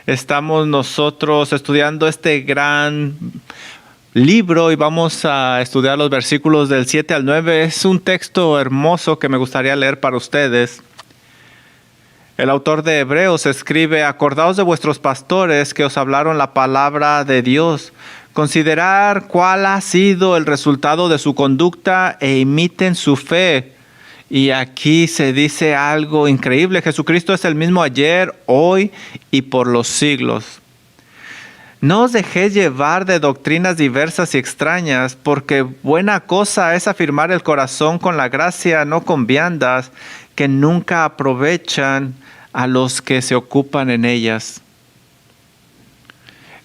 Estamos nosotros estudiando este gran libro y vamos a estudiar los versículos del 7 al 9. Es un texto hermoso que me gustaría leer para ustedes. El autor de Hebreos escribe: acordaos de vuestros pastores que os hablaron la palabra de Dios. Considerar cuál ha sido el resultado de su conducta e imiten su fe. Y aquí se dice algo increíble: Jesucristo es el mismo ayer, hoy y por los siglos. No os dejéis llevar de doctrinas diversas y extrañas, porque buena cosa es afirmar el corazón con la gracia, no con viandas, que nunca aprovechan a los que se ocupan en ellas.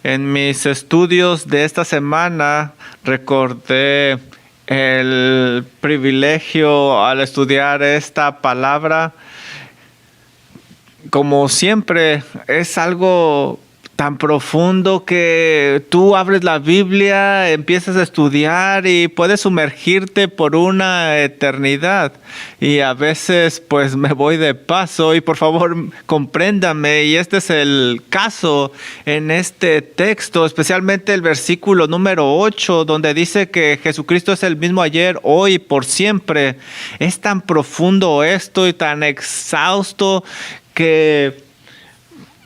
En mis estudios de esta semana recordé el privilegio al estudiar esta palabra. Como siempre, es algo tan profundo que tú abres la Biblia, empiezas a estudiar y puedes sumergirte por una eternidad. Y a veces pues me voy de paso y por favor compréndame. Y este es el caso en este texto, especialmente el versículo número 8, donde dice que Jesucristo es el mismo ayer, hoy y por siempre. Es tan profundo esto y tan exhausto que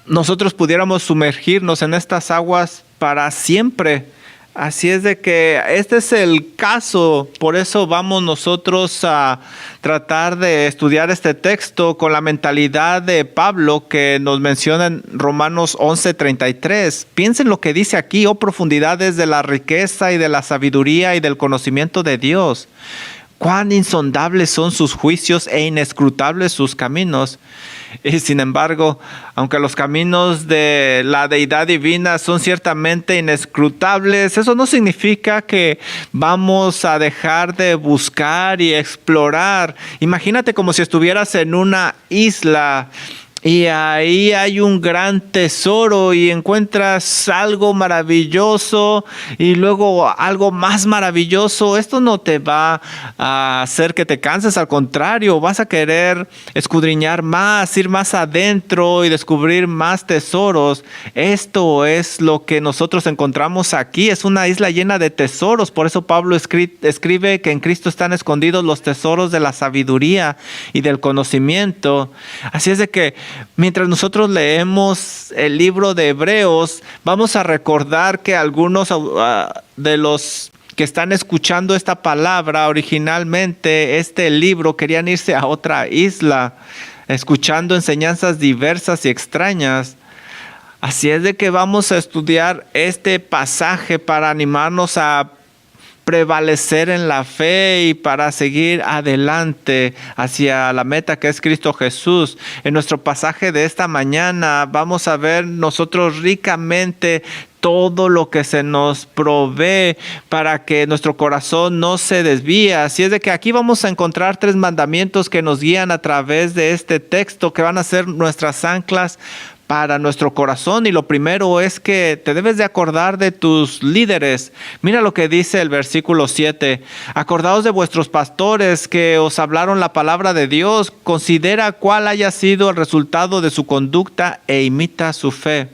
nosotros pudiéramos sumergirnos en estas aguas para siempre. Así es de que este es el caso. Por eso vamos nosotros a tratar de estudiar este texto con la mentalidad de Pablo que nos menciona en Romanos 11:33. Piensen lo que dice aquí: oh profundidades de la riqueza y de la sabiduría y del conocimiento de Dios. Cuán insondables son sus juicios e inescrutables sus caminos. Y sin embargo, aunque los caminos de la deidad divina son ciertamente inescrutables, eso no significa que vamos a dejar de buscar y explorar. Imagínate como si estuvieras en una isla y ahí hay un gran tesoro y encuentras algo maravilloso y luego algo más maravilloso. Esto no te va a hacer que te canses, al contrario, vas a querer escudriñar más, ir más adentro y descubrir más tesoros. Esto es lo que nosotros encontramos aquí. Es una isla llena de tesoros. Por eso Pablo escribe que en Cristo están escondidos los tesoros de la sabiduría y del conocimiento. Así es de que mientras nosotros leemos el libro de Hebreos, vamos a recordar que algunos de los que están escuchando esta palabra originalmente, este libro, querían irse a otra isla, escuchando enseñanzas diversas y extrañas. Así es de que vamos a estudiar este pasaje para animarnos a prevalecer en la fe y para seguir adelante hacia la meta que es Cristo Jesús. En nuestro pasaje de esta mañana vamos a ver nosotros ricamente todo lo que se nos provee para que nuestro corazón no se desvíe. Así es de que aquí vamos a encontrar 3 mandamientos que nos guían a través de este texto, que van a ser nuestras anclas para nuestro corazón. Y lo primero es que te debes de acordar de tus líderes. Mira lo que dice el versículo 7. Acordaos de vuestros pastores que os hablaron la palabra de Dios. Considera cuál haya sido el resultado de su conducta e imita su fe.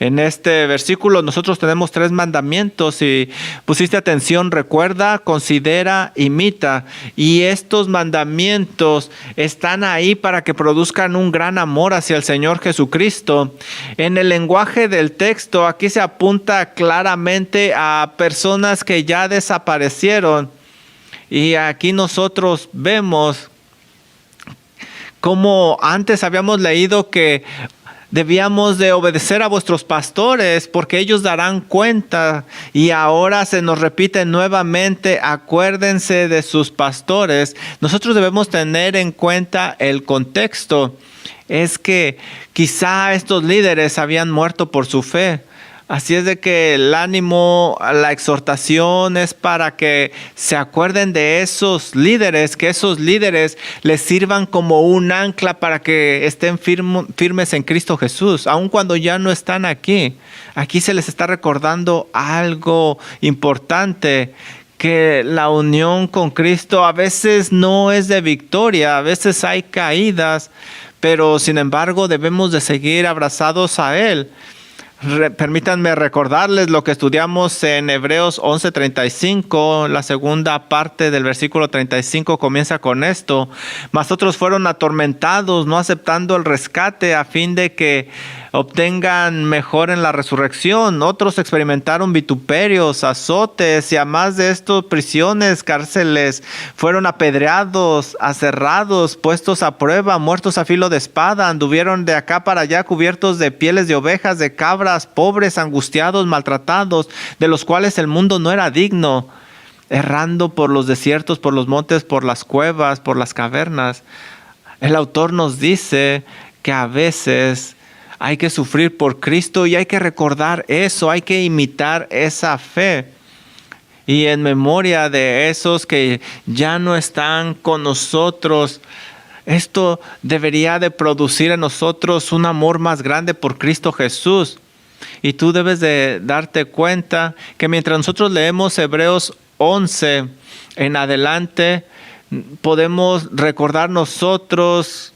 En este versículo nosotros tenemos 3 mandamientos. Si pusiste atención, recuerda, considera, imita. Y estos mandamientos están ahí para que produzcan un gran amor hacia el Señor Jesucristo. En el lenguaje del texto, aquí se apunta claramente a personas que ya desaparecieron. Y aquí nosotros vemos como antes habíamos leído que debíamos de obedecer a vuestros pastores porque ellos darán cuenta, y ahora se nos repite nuevamente: acuérdense de sus pastores. Nosotros debemos tener en cuenta el contexto. Es que quizá estos líderes habían muerto por su fe. Así es de que el ánimo, la exhortación es para que se acuerden de esos líderes, que esos líderes les sirvan como un ancla para que estén firmes en Cristo Jesús, aun cuando ya no están aquí. Aquí se les está recordando algo importante, que la unión con Cristo a veces no es de victoria, a veces hay caídas, pero sin embargo debemos de seguir abrazados a Él. Permítanme recordarles lo que estudiamos en Hebreos 11:35, la segunda parte del versículo 35 comienza con esto: mas otros fueron atormentados, no aceptando el rescate a fin de que obtengan mejor en la resurrección. Otros experimentaron vituperios, azotes y además de esto prisiones, cárceles, fueron apedreados, aserrados, puestos a prueba, muertos a filo de espada, anduvieron de acá para allá cubiertos de pieles de ovejas, de cabras, pobres, angustiados, maltratados, de los cuales el mundo no era digno, errando por los desiertos, por los montes, por las cuevas, por las cavernas. El autor nos dice que a veces hay que sufrir por Cristo y hay que recordar eso, hay que imitar esa fe. Y en memoria de esos que ya no están con nosotros, esto debería de producir en nosotros un amor más grande por Cristo Jesús. Y tú debes de darte cuenta que mientras nosotros leemos Hebreos 11 en adelante, podemos recordar nosotros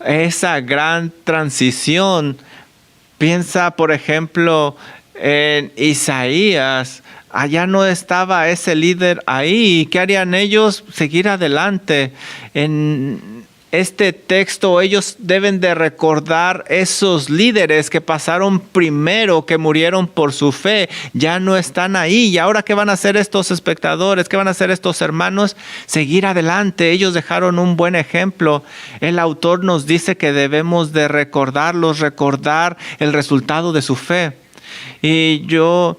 esa gran transición. Piensa, por ejemplo, en Isaías. Allá no estaba ese líder ahí. ¿Qué harían ellos? Seguir adelante. En este texto ellos deben de recordar esos líderes que pasaron primero, que murieron por su fe. Ya no están ahí. ¿Y ahora qué van a hacer estos espectadores? ¿Qué van a hacer estos hermanos? Seguir adelante. Ellos dejaron un buen ejemplo. El autor nos dice que debemos de recordarlos, recordar el resultado de su fe. Y yo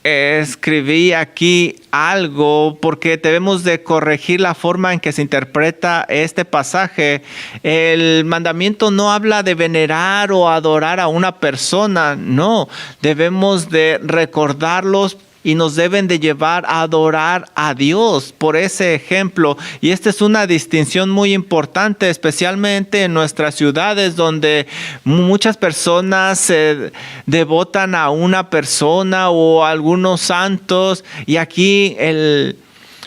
escribí aquí algo porque debemos de corregir la forma en que se interpreta este pasaje. El mandamiento no habla de venerar o adorar a una persona, no. Debemos de recordarlos y nos deben de llevar a adorar a Dios por ese ejemplo. Y esta es una distinción muy importante, especialmente en nuestras ciudades donde muchas personas se devotan a una persona o a algunos santos. Y aquí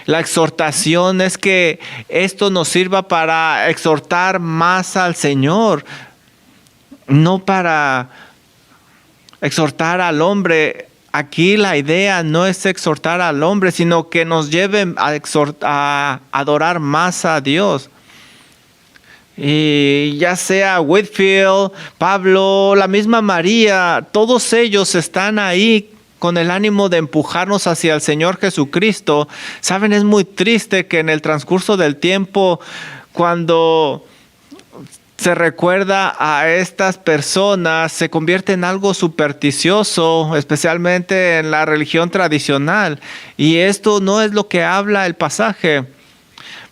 la exhortación es que esto nos sirva para exhortar más al Señor, no para exhortar al hombre. Aquí la idea no es exhortar al hombre, sino que nos lleven a adorar más a Dios. Y ya sea Whitefield, Pablo, la misma María, todos ellos están ahí con el ánimo de empujarnos hacia el Señor Jesucristo. Saben, es muy triste que en el transcurso del tiempo, cuando se recuerda a estas personas, se convierte en algo supersticioso, especialmente en la religión tradicional. Y esto no es lo que habla el pasaje.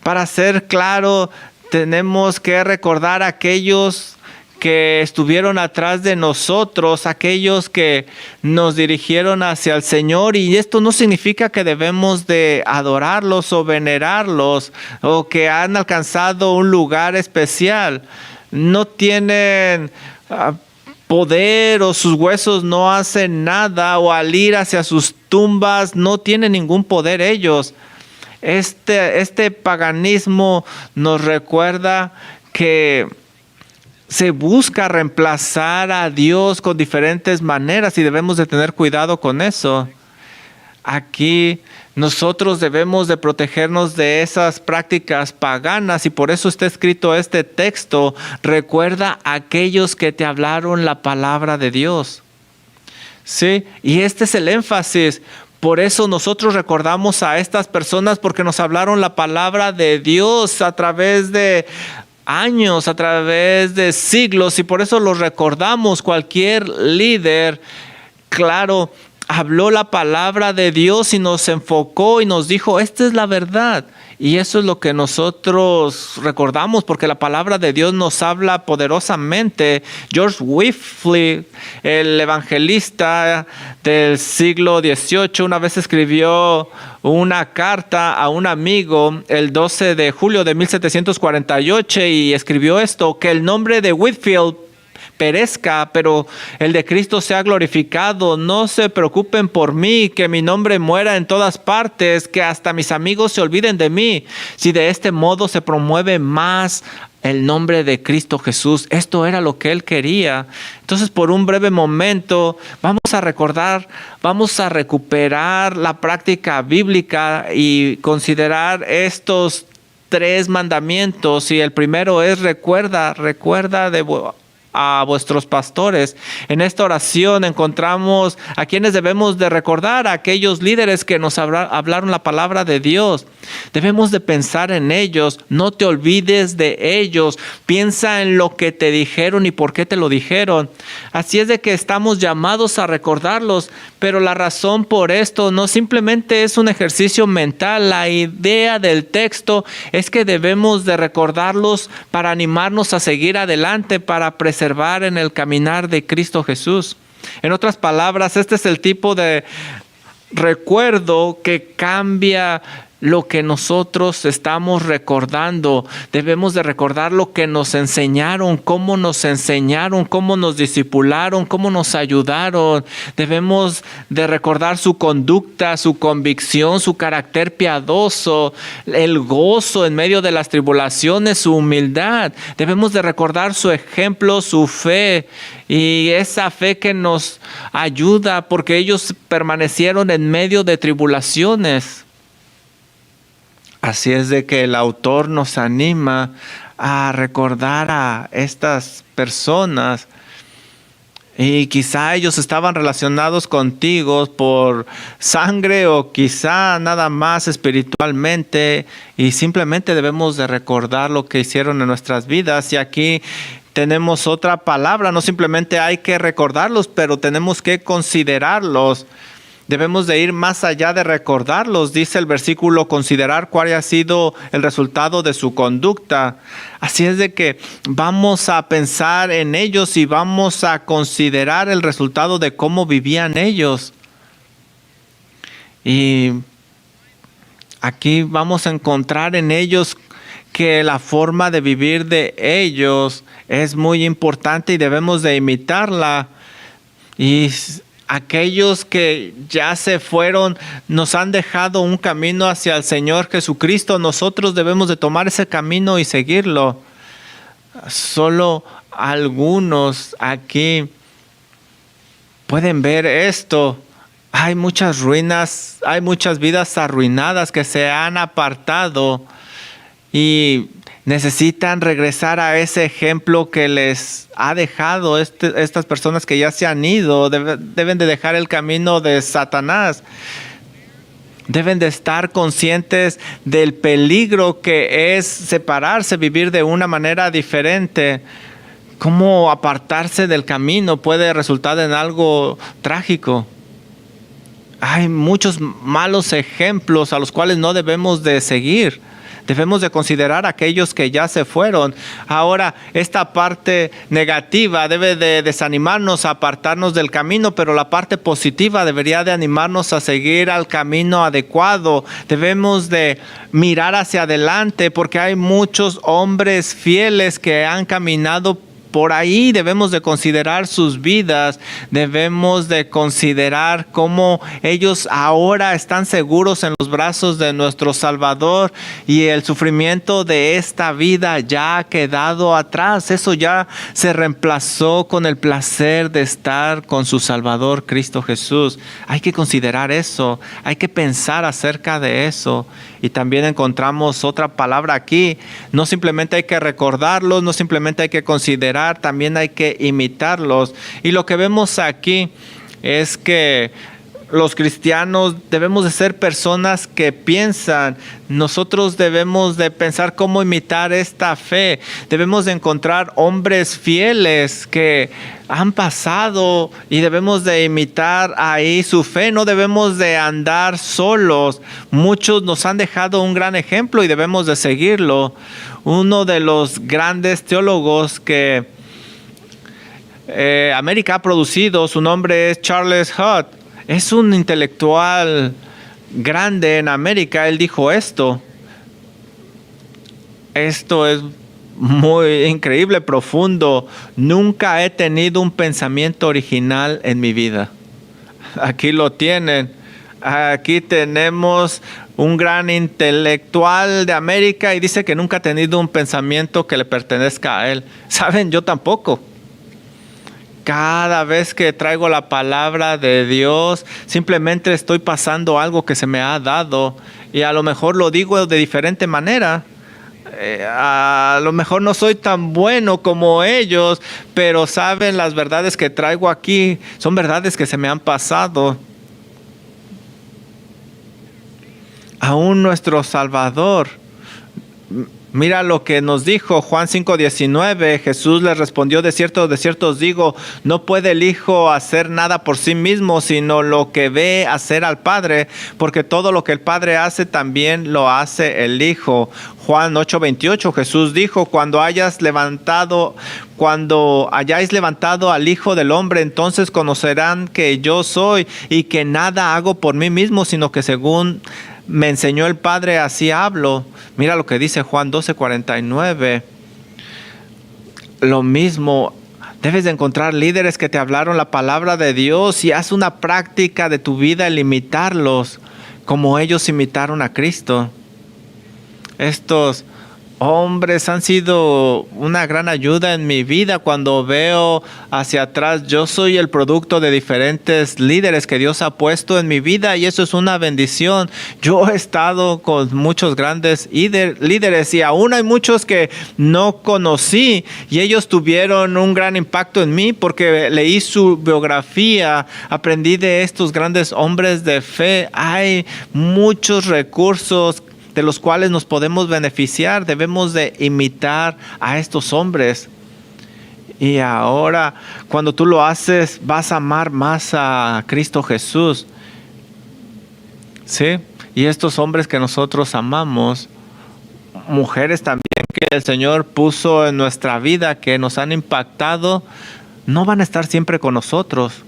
Para ser claro, tenemos que recordar a aquellos que estuvieron atrás de nosotros, aquellos que nos dirigieron hacia el Señor, y esto no significa que debemos de adorarlos o venerarlos o que han alcanzado un lugar especial. No tienen poder o sus huesos no hacen nada, o al ir hacia sus tumbas no tienen ningún poder ellos. Este paganismo nos recuerda que se busca reemplazar a Dios con diferentes maneras y debemos de tener cuidado con eso. Aquí nosotros debemos de protegernos de esas prácticas paganas y por eso está escrito este texto. Recuerda a aquellos que te hablaron la palabra de Dios. Sí, y este es el énfasis. Por eso nosotros recordamos a estas personas, porque nos hablaron la palabra de Dios a través de años, a través de siglos, y por eso los recordamos. Cualquier líder, claro, habló la palabra de Dios y nos enfocó y nos dijo, esta es la verdad. Y eso es lo que nosotros recordamos, porque la palabra de Dios nos habla poderosamente. George Whitefield, el evangelista del siglo XVIII, una vez escribió una carta a un amigo el 12 de julio de 1748 y escribió esto: que el nombre de Whitefield perezca, pero el de Cristo sea glorificado. No se preocupen por mí, que mi nombre muera en todas partes, que hasta mis amigos se olviden de mí. Si de este modo se promueve más el nombre de Cristo Jesús. Esto era lo que él quería. Entonces, por un breve momento, vamos a recordar, vamos a recuperar la práctica bíblica y considerar estos 3 mandamientos. Y el primero es recuerda a vuestros pastores. En esta oración encontramos a quienes debemos de recordar, a aquellos líderes que nos hablaron la palabra de Dios. Debemos de pensar en ellos, no te olvides de ellos, piensa en lo que te dijeron y por qué te lo dijeron. Así es de que estamos llamados a recordarlos, pero la razón por esto no simplemente es un ejercicio mental. La idea del texto es que debemos de recordarlos para animarnos a seguir adelante, para preservar en el caminar de Cristo Jesús. En otras palabras, este es el tipo de recuerdo que cambia lo que nosotros estamos recordando. Debemos de recordar lo que nos enseñaron, cómo nos discipularon, cómo nos ayudaron. Debemos de recordar su conducta, su convicción, su carácter piadoso, el gozo en medio de las tribulaciones, su humildad. Debemos de recordar su ejemplo, su fe, y esa fe que nos ayuda porque ellos permanecieron en medio de tribulaciones. Así es de que el autor nos anima a recordar a estas personas. Y quizá ellos estaban relacionados contigo por sangre o quizá nada más espiritualmente. Y simplemente debemos de recordar lo que hicieron en nuestras vidas. Y aquí tenemos otra palabra. No simplemente hay que recordarlos, pero tenemos que considerarlos. Debemos de ir más allá de recordarlos, dice el versículo, considerar cuál haya sido el resultado de su conducta. Así es de que vamos a pensar en ellos y vamos a considerar el resultado de cómo vivían ellos. Y aquí vamos a encontrar en ellos que la forma de vivir de ellos es muy importante y debemos de imitarla. Y aquellos que ya se fueron nos han dejado un camino hacia el Señor Jesucristo. Nosotros debemos de tomar ese camino y seguirlo. Solo algunos aquí pueden ver esto. Hay muchas ruinas, hay muchas vidas arruinadas que se han apartado y necesitan regresar a ese ejemplo que les ha dejado estas personas que ya se han ido. Deben de dejar el camino de Satanás. Deben de estar conscientes del peligro que es separarse, vivir de una manera diferente. Cómo apartarse del camino puede resultar en algo trágico. Hay muchos malos ejemplos a los cuales no debemos de seguir. Debemos de considerar a aquellos que ya se fueron. Ahora, esta parte negativa debe de desanimarnos a apartarnos del camino, pero la parte positiva debería de animarnos a seguir al camino adecuado. Debemos de mirar hacia adelante porque hay muchos hombres fieles que han caminado por ahí. Debemos de considerar sus vidas, debemos de considerar cómo ellos ahora están seguros en los brazos de nuestro Salvador y el sufrimiento de esta vida ya ha quedado atrás. Eso ya se reemplazó con el placer de estar con su Salvador Cristo Jesús. Hay que considerar eso, hay que pensar acerca de eso. Y también encontramos otra palabra aquí. No simplemente hay que recordarlos, no simplemente hay que considerar, también hay que imitarlos. Y lo que vemos aquí es que los cristianos debemos de ser personas que piensan. Nosotros debemos de pensar cómo imitar esta fe. Debemos de encontrar hombres fieles que han pasado y debemos de imitar ahí su fe. No debemos de andar solos. Muchos nos han dejado un gran ejemplo y debemos de seguirlo. Uno de los grandes teólogos que América ha producido, su nombre es Charles Hutt. Es un intelectual grande en América. Él dijo esto. Esto es muy increíble, profundo. Nunca he tenido un pensamiento original en mi vida. Aquí lo tienen. Aquí tenemos un gran intelectual de América y dice que nunca ha tenido un pensamiento que le pertenezca a él. ¿Saben? Yo tampoco. Cada vez que traigo la palabra de Dios, simplemente estoy pasando algo que se me ha dado y a lo mejor lo digo de diferente manera. A lo mejor no soy tan bueno como ellos, pero saben, las verdades que traigo aquí son verdades que se me han pasado. Aún nuestro Salvador, mira lo que nos dijo Juan 5:19. Jesús les respondió: de cierto os digo, no puede el Hijo hacer nada por sí mismo, sino lo que ve hacer al Padre, porque todo lo que el Padre hace también lo hace el Hijo. Juan 8:28, Jesús dijo: cuando hayáis levantado al Hijo del Hombre, entonces conocerán que yo soy y que nada hago por mí mismo, sino que según me enseñó el Padre, así hablo. Mira lo que dice Juan 12:49. Lo mismo, debes de encontrar líderes que te hablaron la palabra de Dios y haz una práctica de tu vida en imitarlos, como ellos imitaron a Cristo. Estos hombres han sido una gran ayuda en mi vida. Cuando veo hacia atrás, yo soy el producto de diferentes líderes que Dios ha puesto en mi vida y eso es una bendición. Yo he estado con muchos grandes líderes y aún hay muchos que no conocí y ellos tuvieron un gran impacto en mí porque leí su biografía, aprendí de estos grandes hombres de fe. Hay muchos recursos de los cuales nos podemos beneficiar. Debemos de imitar a estos hombres. Y ahora, cuando tú lo haces, vas a amar más a Cristo Jesús. ¿Sí? Y estos hombres que nosotros amamos, mujeres también que el Señor puso en nuestra vida, que nos han impactado, no van a estar siempre con nosotros.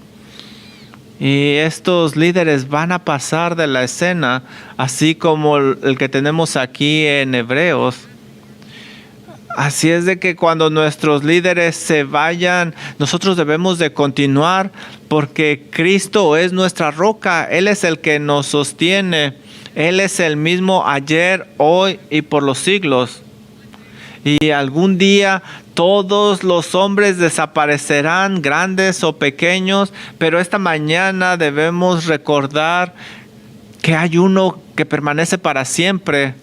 Y estos líderes van a pasar de la escena, así como el que tenemos aquí en Hebreos. Así es de que cuando nuestros líderes se vayan, nosotros debemos de continuar porque Cristo es nuestra roca. Él es el que nos sostiene. Él es el mismo ayer, hoy y por los siglos. Y algún día todos los hombres desaparecerán, grandes o pequeños, pero esta mañana debemos recordar que hay uno que permanece para siempre.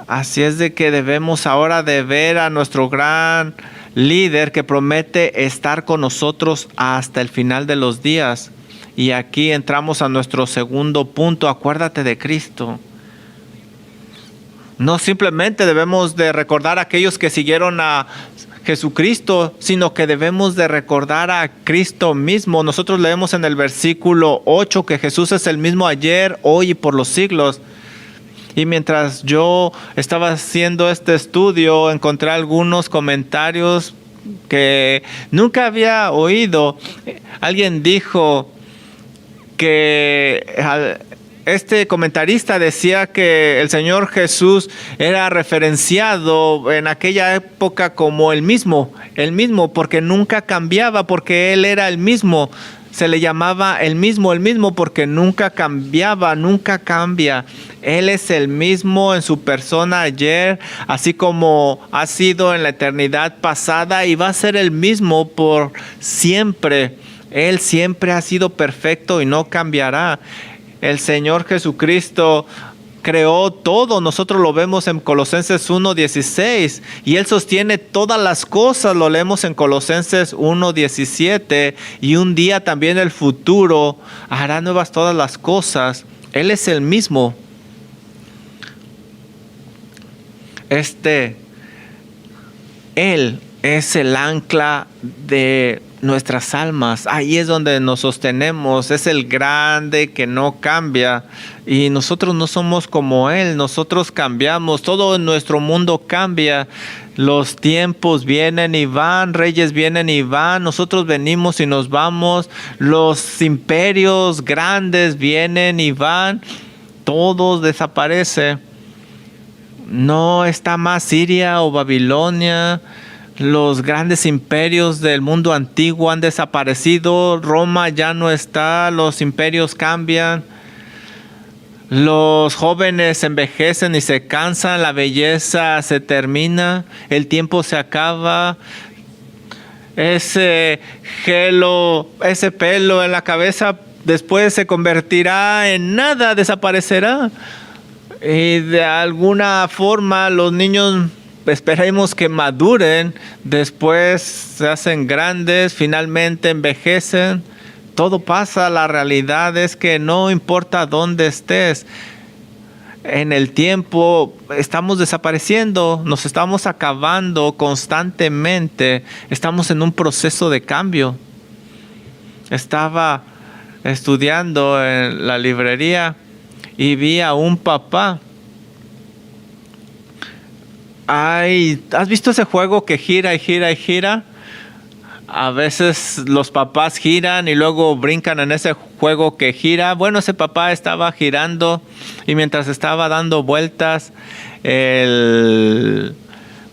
Así es de que debemos ahora de ver a nuestro gran líder que promete estar con nosotros hasta el final de los días. Y aquí entramos a nuestro segundo punto: acuérdate de Cristo. No simplemente debemos de recordar a aquellos que siguieron a Jesucristo, sino que debemos de recordar a Cristo mismo. Nosotros leemos en el versículo 8 que Jesús es el mismo ayer, hoy y por los siglos. Y mientras yo estaba haciendo este estudio, encontré algunos comentarios que nunca había oído. Alguien dijo que este comentarista decía que el Señor Jesús era referenciado en aquella época como el mismo, porque nunca cambiaba, porque Él era el mismo. Se le llamaba el mismo porque nunca cambiaba, nunca cambia. Él es el mismo en su persona ayer, así como ha sido en la eternidad pasada y va a ser el mismo por siempre. Él siempre ha sido perfecto y no cambiará. El Señor Jesucristo creó todo. Nosotros lo vemos en Colosenses 1:16 y Él sostiene todas las cosas. Lo leemos en Colosenses 1:17 y un día también el futuro hará nuevas todas las cosas. Él es el mismo. Él es el ancla de nuestras almas. Ahí es donde nos sostenemos. Es el grande que no cambia. Y nosotros no somos como Él. Nosotros cambiamos. Todo en nuestro mundo cambia. Los tiempos vienen y van. Reyes vienen y van. Nosotros venimos y nos vamos. Los imperios grandes vienen y van. Todo desaparece. No está más Siria o Babilonia. Los grandes imperios del mundo antiguo han desaparecido. Roma ya no está. Los imperios cambian. Los jóvenes envejecen y se cansan, la belleza se termina, el tiempo se acaba, ese gelo, ese pelo en la cabeza después se convertirá en nada, desaparecerá. Y de alguna forma los niños esperemos que maduren, después se hacen grandes, finalmente envejecen. Todo pasa, la realidad es que no importa dónde estés, en el tiempo estamos desapareciendo, nos estamos acabando constantemente, estamos en un proceso de cambio. Estaba estudiando en la librería y vi a un papá. ¿Has visto ese juego que gira y gira y gira? A veces los papás giran y luego brincan en ese juego que gira. Bueno, ese papá estaba girando y mientras estaba dando vueltas el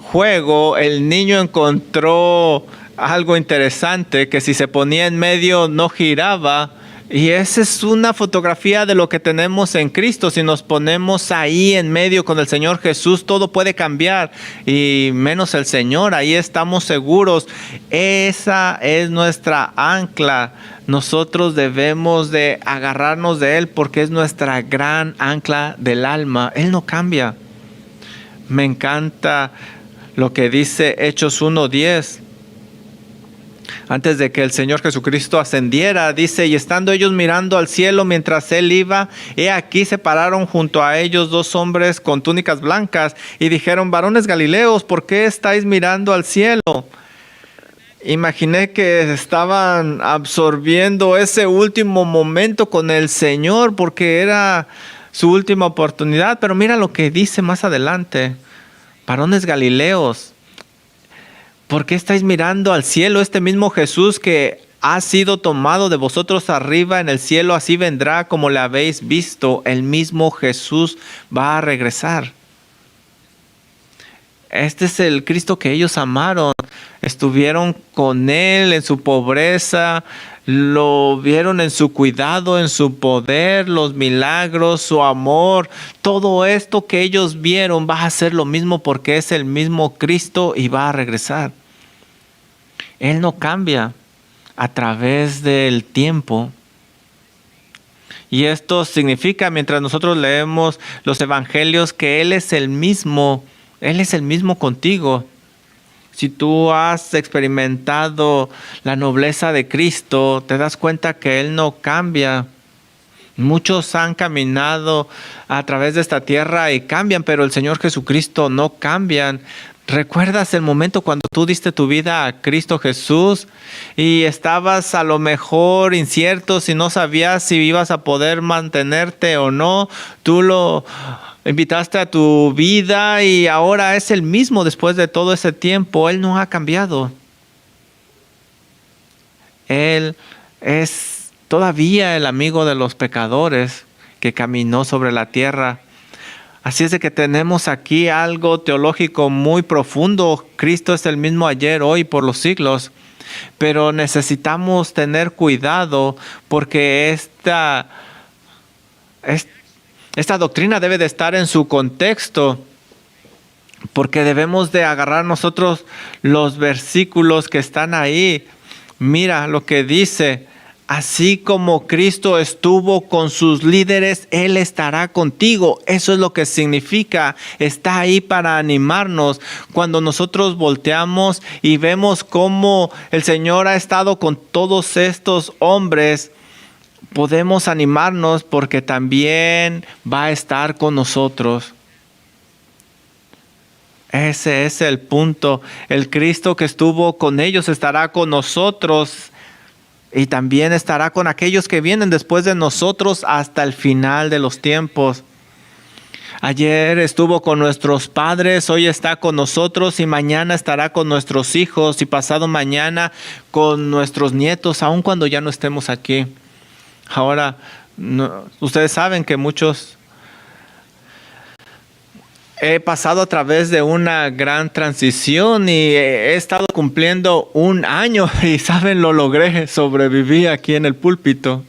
juego, el niño encontró algo interesante, que si se ponía en medio no giraba. Y esa es una fotografía de lo que tenemos en Cristo. Si nos ponemos ahí en medio con el Señor Jesús, todo puede cambiar, y menos el Señor. Ahí estamos seguros. Esa es nuestra ancla. Nosotros debemos de agarrarnos de Él porque es nuestra gran ancla del alma. Él no cambia. Me encanta lo que dice Hechos 1:10. Antes de que el Señor Jesucristo ascendiera, dice: y estando ellos mirando al cielo mientras Él iba, he aquí se pararon junto a ellos 2 hombres con túnicas blancas y dijeron: varones Galileos, ¿por qué estáis mirando al cielo? Imaginé que estaban absorbiendo ese último momento con el Señor porque era su última oportunidad. Pero mira lo que dice más adelante: varones Galileos, ¿por qué estáis mirando al cielo? Este mismo Jesús que ha sido tomado de vosotros arriba en el cielo, así vendrá como le habéis visto. El mismo Jesús va a regresar. Este es el Cristo que ellos amaron. Estuvieron con Él en su pobreza, lo vieron en su cuidado, en su poder, los milagros, su amor. Todo esto que ellos vieron va a ser lo mismo porque es el mismo Cristo y va a regresar. Él no cambia a través del tiempo. Y esto significa, mientras nosotros leemos los evangelios, que Él es el mismo. Él es el mismo contigo. Si tú has experimentado la nobleza de Cristo, te das cuenta que Él no cambia. Muchos han caminado a través de esta tierra y cambian, pero el Señor Jesucristo no cambia. ¿Recuerdas el momento cuando tú diste tu vida a Cristo Jesús y estabas a lo mejor incierto si no sabías si ibas a poder mantenerte o no? Tú lo invitaste a tu vida y ahora es el mismo después de todo ese tiempo. Él no ha cambiado. Él es todavía el amigo de los pecadores que caminó sobre la tierra. Así es de que tenemos aquí algo teológico muy profundo. Cristo es el mismo ayer, hoy, por los siglos. Pero necesitamos tener cuidado porque esta doctrina debe de estar en su contexto, porque debemos de agarrar nosotros los versículos que están ahí. Mira lo que dice: así como Cristo estuvo con sus líderes, Él estará contigo. Eso es lo que significa. Está ahí para animarnos. Cuando nosotros volteamos y vemos cómo el Señor ha estado con todos estos hombres, podemos animarnos porque también va a estar con nosotros. Ese es el punto. El Cristo que estuvo con ellos estará con nosotros y también estará con aquellos que vienen después de nosotros hasta el final de los tiempos. Ayer estuvo con nuestros padres, hoy está con nosotros y mañana estará con nuestros hijos y pasado mañana con nuestros nietos, aun cuando ya no estemos aquí. Ahora, ustedes saben que he pasado a través de una gran transición y he estado cumpliendo 1 año y saben, lo logré, sobreviví aquí en el púlpito.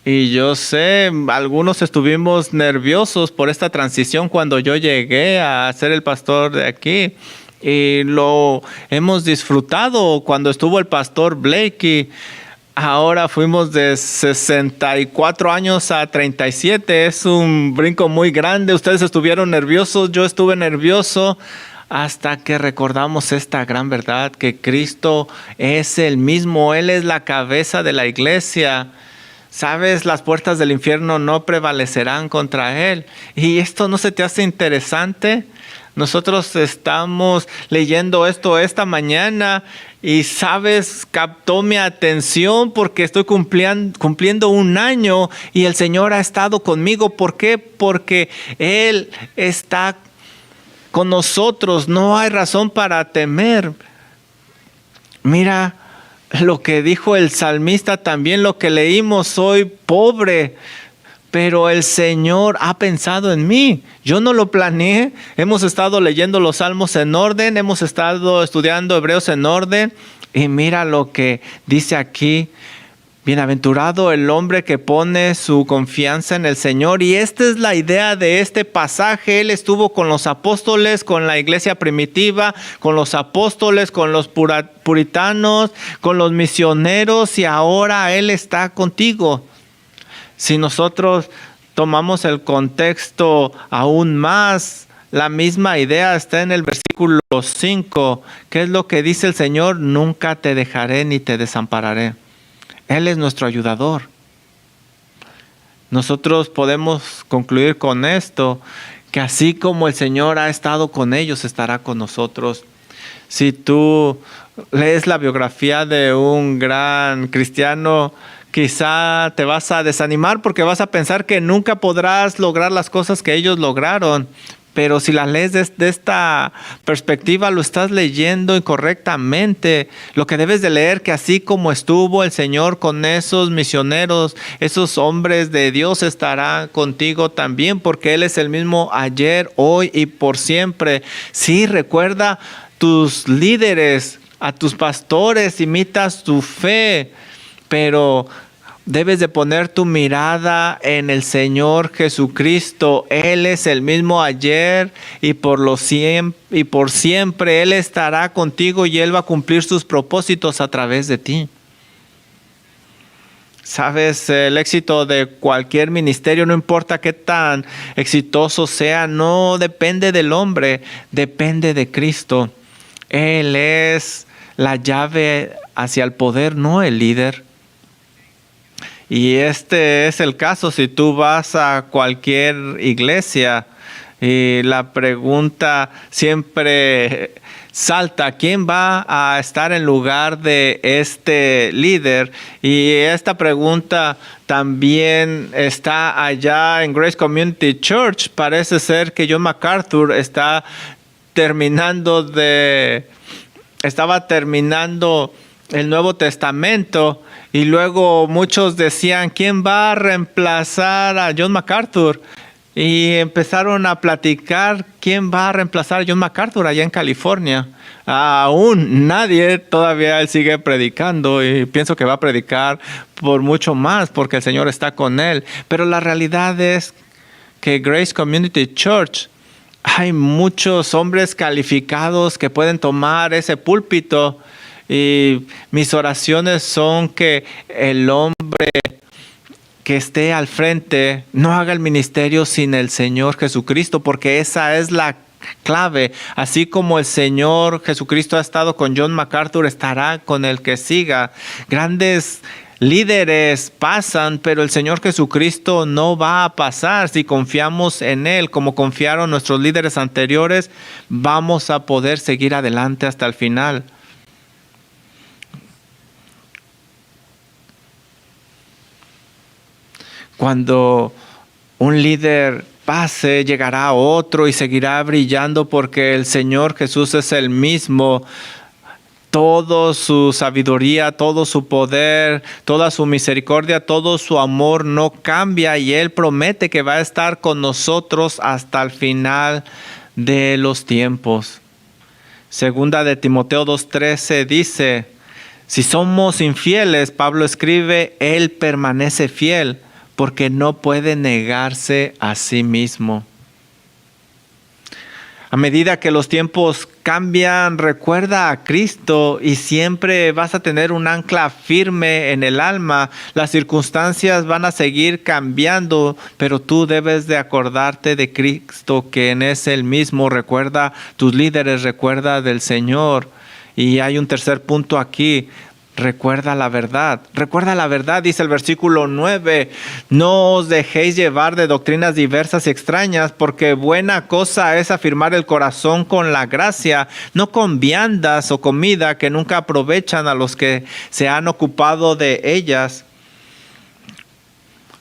Y yo sé, algunos estuvimos nerviosos por esta transición cuando yo llegué a ser el pastor de aquí. Y lo hemos disfrutado cuando estuvo el pastor Blake. Ahora fuimos de 64 años a 37. Es un brinco muy grande. Ustedes estuvieron nerviosos, yo estuve nervioso. Hasta que recordamos esta gran verdad, que Cristo es el mismo. Él es la cabeza de la iglesia. ¿Sabes? Las puertas del infierno no prevalecerán contra Él. ¿Y esto no se te hace interesante? Nosotros estamos leyendo esto esta mañana y, ¿sabes? Captó mi atención porque estoy cumpliendo un año y el Señor ha estado conmigo. ¿Por qué? Porque Él está con nosotros. No hay razón para temer. Mira lo que dijo el salmista, también lo que leímos: soy pobre, pero el Señor ha pensado en mí. Yo no lo planeé. Hemos estado leyendo los salmos en orden, hemos estado estudiando Hebreos en orden, y mira lo que dice aquí: bienaventurado el hombre que pone su confianza en el Señor. Y esta es la idea de este pasaje. Él estuvo con los apóstoles, con la iglesia primitiva, con los apóstoles, con los puritanos, con los misioneros, y ahora Él está contigo. Si nosotros tomamos el contexto aún más, la misma idea está en el versículo 5. ¿Qué es lo que dice el Señor? Nunca te dejaré ni te desampararé. Él es nuestro ayudador. Nosotros podemos concluir con esto, que así como el Señor ha estado con ellos, estará con nosotros. Si tú lees la biografía de un gran cristiano, quizá te vas a desanimar porque vas a pensar que nunca podrás lograr las cosas que ellos lograron. Pero si las lees de esta perspectiva, lo estás leyendo incorrectamente. Lo que debes de leer, que así como estuvo el Señor con esos misioneros, esos hombres de Dios, estará contigo también, porque Él es el mismo ayer, hoy y por siempre. Sí, recuerda tus líderes, a tus pastores, imitas tu fe, pero debes de poner tu mirada en el Señor Jesucristo. Él es el mismo ayer y por siempre. Él estará contigo y Él va a cumplir sus propósitos a través de ti. Sabes, el éxito de cualquier ministerio, no importa qué tan exitoso sea, no depende del hombre, depende de Cristo. Él es la llave hacia el poder, no el líder. Y este es el caso si tú vas a cualquier iglesia y la pregunta siempre salta: ¿quién va a estar en lugar de este líder? Y esta pregunta también está allá en Grace Community Church. Parece ser que John MacArthur estaba terminando el Nuevo Testamento, y luego muchos decían: ¿quién va a reemplazar a John MacArthur? Y empezaron a platicar quién va a reemplazar a John MacArthur allá en California. Aún nadie, todavía él sigue predicando, y pienso que va a predicar por mucho más porque el Señor está con él. Pero la realidad es que Grace Community Church, hay muchos hombres calificados que pueden tomar ese púlpito. Y mis oraciones son que el hombre que esté al frente no haga el ministerio sin el Señor Jesucristo, porque esa es la clave. Así como el Señor Jesucristo ha estado con John MacArthur, estará con el que siga. Grandes líderes pasan, pero el Señor Jesucristo no va a pasar. Si confiamos en Él como confiaron nuestros líderes anteriores, vamos a poder seguir adelante hasta el final. Cuando un líder pase, llegará otro y seguirá brillando, porque el Señor Jesús es el mismo. Toda su sabiduría, todo su poder, toda su misericordia, todo su amor no cambia, y Él promete que va a estar con nosotros hasta el final de los tiempos. Segunda de Timoteo 2:13 dice: si somos infieles, Pablo escribe, Él permanece fiel, porque no puede negarse a sí mismo. A medida que los tiempos cambian, recuerda a Cristo y siempre vas a tener un ancla firme en el alma. Las circunstancias van a seguir cambiando, pero tú debes de acordarte de Cristo, quien es el mismo. Recuerda tus líderes, recuerda del Señor. Y hay un tercer punto aquí. Recuerda la verdad, dice el versículo 9. No os dejéis llevar de doctrinas diversas y extrañas, porque buena cosa es afirmar el corazón con la gracia, no con viandas o comida que nunca aprovechan a los que se han ocupado de ellas.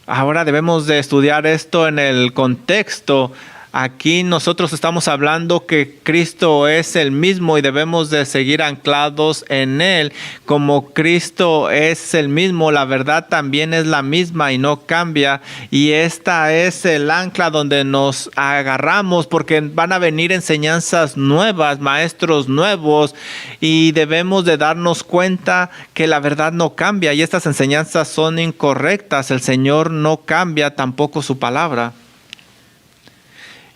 Ahora debemos de estudiar esto en el contexto. Aquí nosotros estamos hablando que Cristo es el mismo y debemos de seguir anclados en Él. Como Cristo es el mismo, la verdad también es la misma y no cambia. Y esta es el ancla donde nos agarramos, porque van a venir enseñanzas nuevas, maestros nuevos, y debemos de darnos cuenta que la verdad no cambia y estas enseñanzas son incorrectas. El Señor no cambia, tampoco su palabra.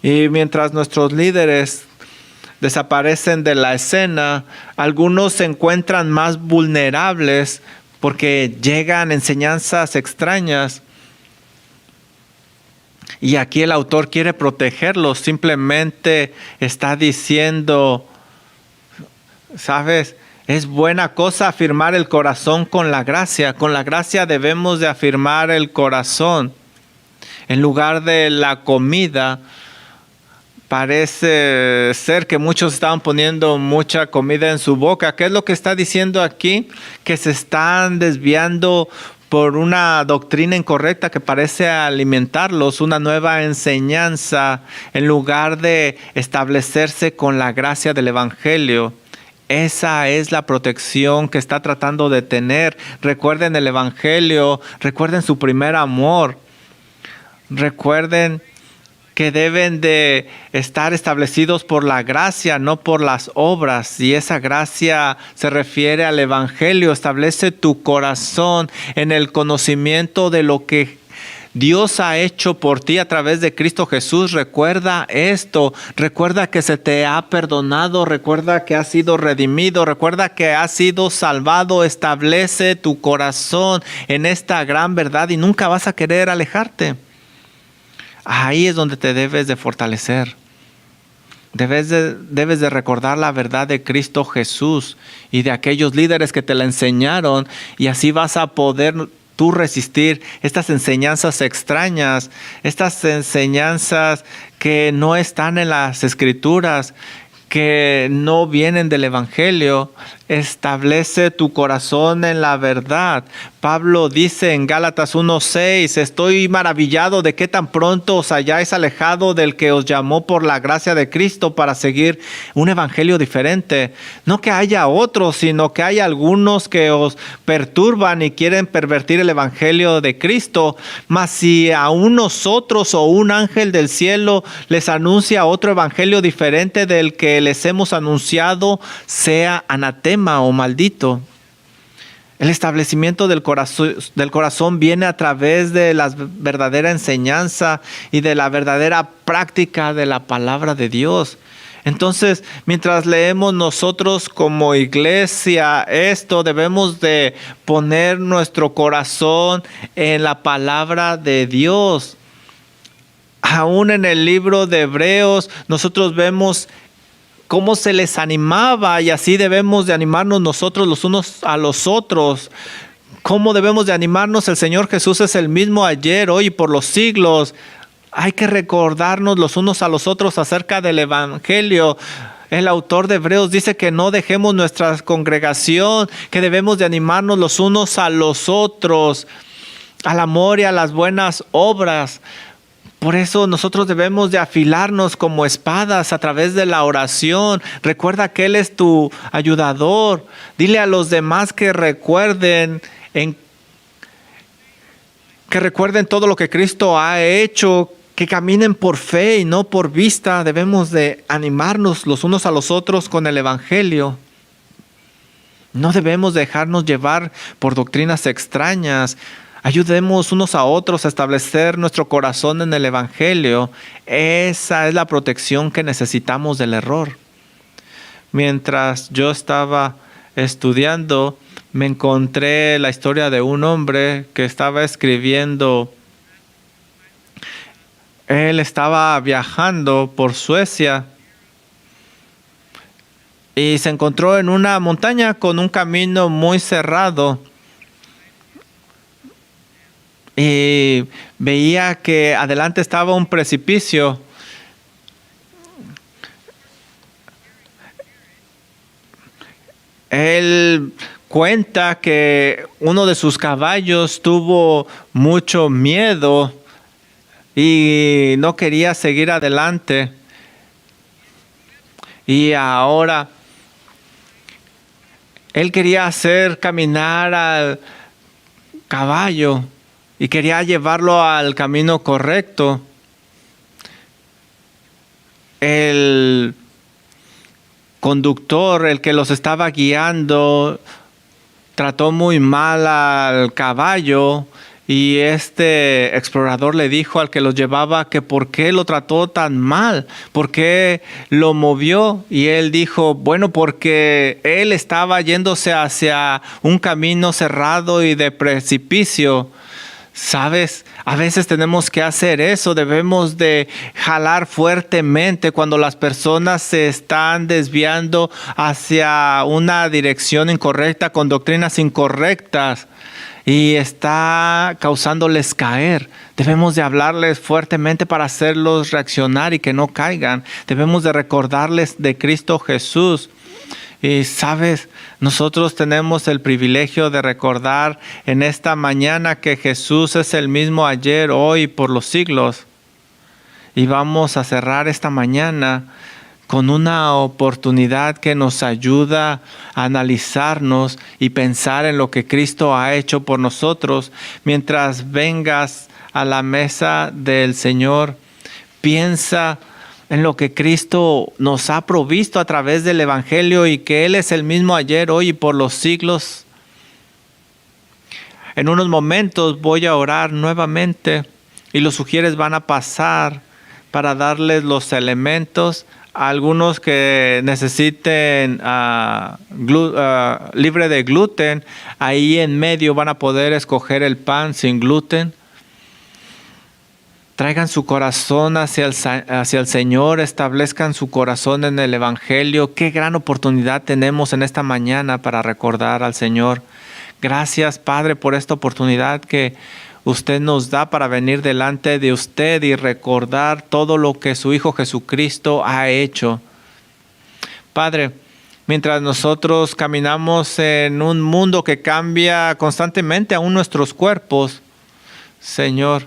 Y mientras nuestros líderes desaparecen de la escena, algunos se encuentran más vulnerables porque llegan enseñanzas extrañas. Y aquí el autor quiere protegerlos, simplemente está diciendo, ¿sabes? Es buena cosa afirmar el corazón con la gracia. Con la gracia debemos de afirmar el corazón. En lugar de la comida, parece ser que muchos estaban poniendo mucha comida en su boca. ¿Qué es lo que está diciendo aquí? Que se están desviando por una doctrina incorrecta que parece alimentarlos, una nueva enseñanza, en lugar de establecerse con la gracia del Evangelio. Esa es la protección que está tratando de tener. Recuerden el Evangelio, recuerden su primer amor, recuerden que deben de estar establecidos por la gracia, no por las obras. Y esa gracia se refiere al Evangelio. Establece tu corazón en el conocimiento de lo que Dios ha hecho por ti a través de Cristo Jesús. Recuerda esto. Recuerda que se te ha perdonado. Recuerda que has sido redimido. Recuerda que has sido salvado. Establece tu corazón en esta gran verdad y nunca vas a querer alejarte. Ahí es donde te debes de fortalecer. Debes de recordar la verdad de Cristo Jesús y de aquellos líderes que te la enseñaron, y así vas a poder tú resistir estas enseñanzas extrañas, estas enseñanzas que no están en las Escrituras, que no vienen del Evangelio. Establece tu corazón en la verdad. Pablo dice en Gálatas 1:6, estoy maravillado de que tan pronto os hayáis alejado del que os llamó por la gracia de Cristo para seguir un evangelio diferente. No que haya otros, sino que hay algunos que os perturban y quieren pervertir el evangelio de Cristo. Mas si a nosotros o un ángel del cielo les anuncia otro evangelio diferente del que les hemos anunciado, sea anatema o maldito. El establecimiento del corazón viene a través de la verdadera enseñanza y de la verdadera práctica de la palabra de Dios. Entonces, mientras leemos nosotros como iglesia esto, debemos de poner nuestro corazón en la palabra de Dios. Aún en el libro de Hebreos, nosotros vemos cómo se les animaba, y así debemos de animarnos nosotros los unos a los otros. ¿Cómo debemos de animarnos? El Señor Jesús es el mismo ayer, hoy y por los siglos. Hay que recordarnos los unos a los otros acerca del Evangelio. El autor de Hebreos dice que no dejemos nuestra congregación, que debemos de animarnos los unos a los otros, al amor y a las buenas obras. Por eso nosotros debemos de afilarnos como espadas a través de la oración. Recuerda que Él es tu ayudador. Dile a los demás que recuerden todo lo que Cristo ha hecho, que caminen por fe y no por vista. Debemos de animarnos los unos a los otros con el Evangelio. No debemos dejarnos llevar por doctrinas extrañas. Ayudemos unos a otros a establecer nuestro corazón en el Evangelio. Esa es la protección que necesitamos del error. Mientras yo estaba estudiando, me encontré la historia de un hombre que estaba escribiendo. Él estaba viajando por Suecia y se encontró en una montaña con un camino muy cerrado. Y veía que adelante estaba un precipicio. Él cuenta que uno de sus caballos tuvo mucho miedo y no quería seguir adelante. Y ahora él quería hacer caminar al caballo y quería llevarlo al camino correcto. El conductor, el que los estaba guiando, trató muy mal al caballo y este explorador le dijo al que los llevaba que por qué lo trató tan mal, por qué lo movió, y él dijo, bueno, porque él estaba yéndose hacia un camino cerrado y de precipicio. ¿Sabes? A veces tenemos que hacer eso, debemos de jalar fuertemente cuando las personas se están desviando hacia una dirección incorrecta con doctrinas incorrectas y está causándoles caer. Debemos de hablarles fuertemente para hacerlos reaccionar y que no caigan. Debemos de recordarles de Cristo Jesús. Y sabes, nosotros tenemos el privilegio de recordar en esta mañana que Jesús es el mismo ayer, hoy, por los siglos. Y vamos a cerrar esta mañana con una oportunidad que nos ayuda a analizarnos y pensar en lo que Cristo ha hecho por nosotros. Mientras vengas a la mesa del Señor, piensa en lo que Cristo nos ha provisto a través del Evangelio y que Él es el mismo ayer, hoy y por los siglos. En unos momentos voy a orar nuevamente y los sugieres van a pasar para darles los elementos a algunos que necesiten libre de gluten. Ahí en medio van a poder escoger el pan sin gluten. Traigan su corazón hacia el Señor, establezcan su corazón en el Evangelio. Qué gran oportunidad tenemos en esta mañana para recordar al Señor. Gracias, Padre, por esta oportunidad que usted nos da para venir delante de usted y recordar todo lo que su Hijo Jesucristo ha hecho. Padre, mientras nosotros caminamos en un mundo que cambia constantemente aún nuestros cuerpos, Señor,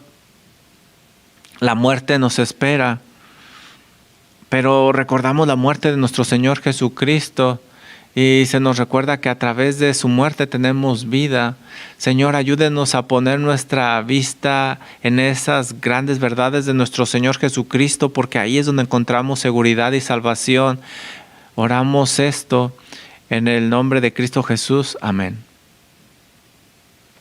la muerte nos espera, pero recordamos la muerte de nuestro Señor Jesucristo y se nos recuerda que a través de su muerte tenemos vida. Señor, ayúdenos a poner nuestra vista en esas grandes verdades de nuestro Señor Jesucristo, porque ahí es donde encontramos seguridad y salvación. Oramos esto en el nombre de Cristo Jesús. Amén.